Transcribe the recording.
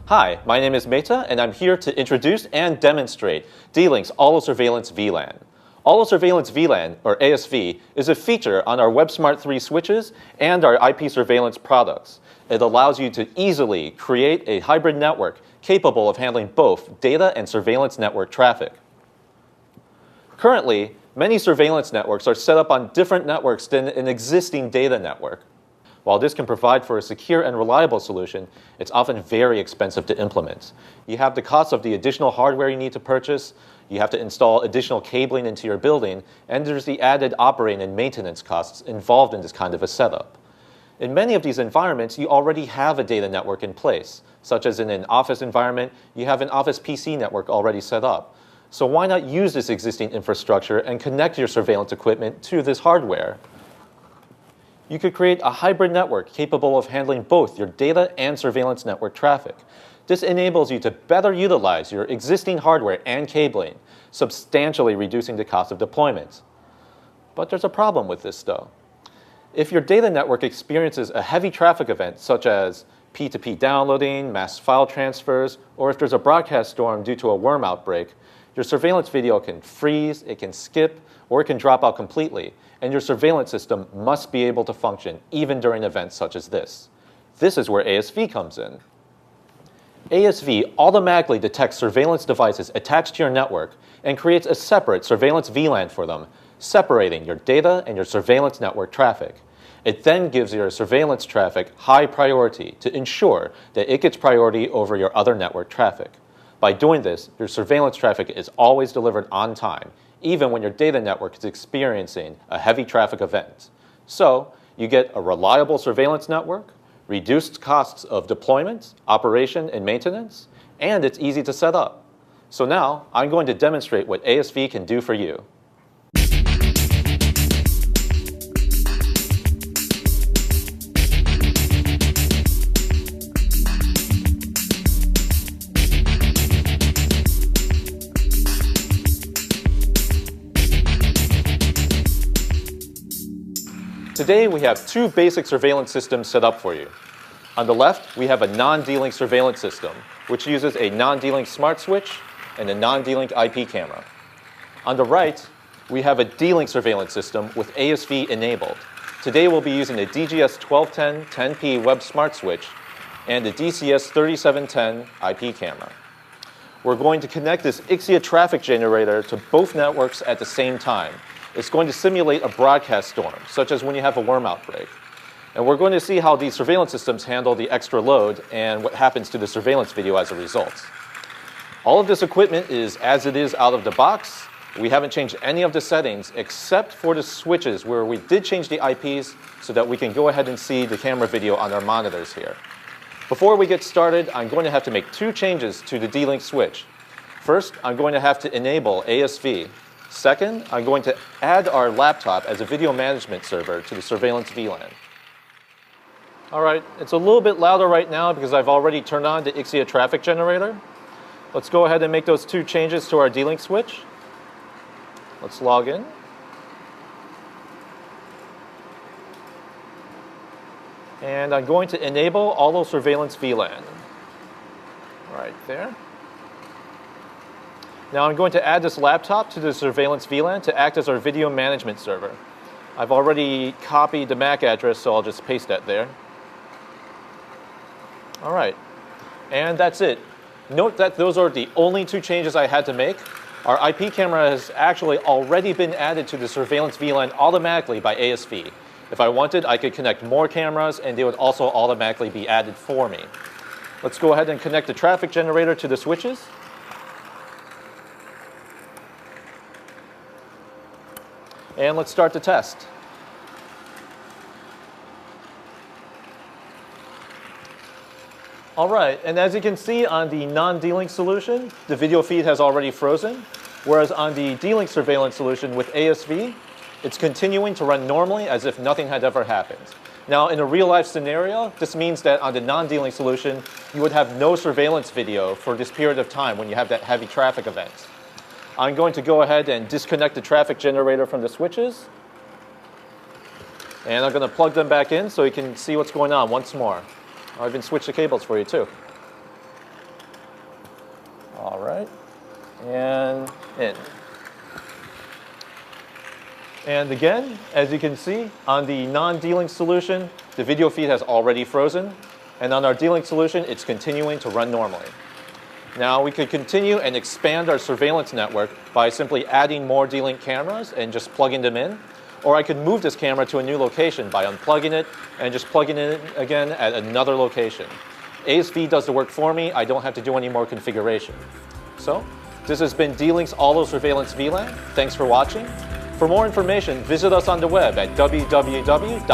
Hi, my name is Mehta, and I'm here to introduce and demonstrate D-Link's Auto Surveillance VLAN. Auto Surveillance VLAN, or ASV, is a feature on our WebSmart 3 switches and our IP surveillance products. It allows you to easily create a hybrid network capable of handling both data and surveillance network traffic. Currently, many surveillance networks are set up on different networks than an existing data network. While this can provide for a secure and reliable solution, it's often very expensive to implement. You have the cost of the additional hardware you need to purchase, you have to install additional cabling into your building, and there's the added operating and maintenance costs involved in this kind of a setup. In many of these environments, you already have a data network in place, such as in an office environment, you have an Office PC network already set up. So why not use this existing infrastructure and connect your surveillance equipment to this hardware? You could create a hybrid network capable of handling both your data and surveillance network traffic. This enables you to better utilize your existing hardware and cabling, substantially reducing the cost of deployment. But there's a problem with this, though. If your data network experiences a heavy traffic event, such as P2P downloading, mass file transfers, or if there's a broadcast storm due to a worm outbreak, your surveillance video can freeze, it can skip, or it can drop out completely, and your surveillance system must be able to function even during events such as this. This is where ASV comes in. ASV automatically detects surveillance devices attached to your network and creates a separate surveillance VLAN for them, separating your data and your surveillance network traffic. It then gives your surveillance traffic high priority to ensure that it gets priority over your other network traffic. By doing this, your surveillance traffic is always delivered on time, even when your data network is experiencing a heavy traffic event. So, you get a reliable surveillance network, reduced costs of deployment, operation, and maintenance, and it's easy to set up. So now, I'm going to demonstrate what ASV can do for you. Today, we have two basic surveillance systems set up for you. On the left, we have a non-D-Link surveillance system, which uses a non-D-Link smart switch and a non-D-Link IP camera. On the right, we have a D-Link surveillance system with ASV enabled. Today, we'll be using a DGS 1210 10P web smart switch and a DCS 3710 IP camera. We're going to connect this Ixia traffic generator to both networks at the same time. It's going to simulate a broadcast storm, such as when you have a worm outbreak. And we're going to see how these surveillance systems handle the extra load and what happens to the surveillance video as a result. All of this equipment is as it is out of the box. We haven't changed any of the settings except for the switches where we did change the IPs so that we can go ahead and see the camera video on our monitors here. Before we get started, I'm going to have to make two changes to the D-Link switch. First, I'm going to have to enable ASV. Second, I'm going to add our laptop as a video management server to the Surveillance VLAN. All right, it's a little bit louder right now because I've already turned on the Ixia traffic generator. Let's go ahead and make those two changes to our D-Link switch. Let's log in. And I'm going to enable Auto Surveillance VLAN. Right there. Now I'm going to add this laptop to the Surveillance VLAN to act as our video management server. I've already copied the MAC address, so I'll just paste that there. All right, and that's it. Note that those are the only two changes I had to make. Our IP camera has actually already been added to the Surveillance VLAN automatically by ASV. If I wanted, I could connect more cameras, and they would also automatically be added for me. Let's go ahead and connect the traffic generator to the switches. And let's start the test. All right, and as you can see on the non-D-Link solution, the video feed has already frozen, whereas on the D-Link surveillance solution with ASV, it's continuing to run normally as if nothing had ever happened. Now, in a real-life scenario, this means that on the non-D-Link solution, you would have no surveillance video for this period of time when you have that heavy traffic event. I'm going to go ahead and disconnect the traffic generator from the switches. And I'm going to plug them back in so you can see what's going on once more. I'll even switch the cables for you too. All right, and in. And again, as you can see, on the non-D-Link solution, the video feed has already frozen. And on our D-Link solution, it's continuing to run normally. Now, we could continue and expand our surveillance network by simply adding more D-Link cameras and just plugging them in. Or I could move this camera to a new location by unplugging it and just plugging it in again at another location. ASV does the work for me. I don't have to do any more configuration. So, this has been D-Link's Auto Surveillance VLAN. Thanks for watching. For more information, visit us on the web at www.dlink.com.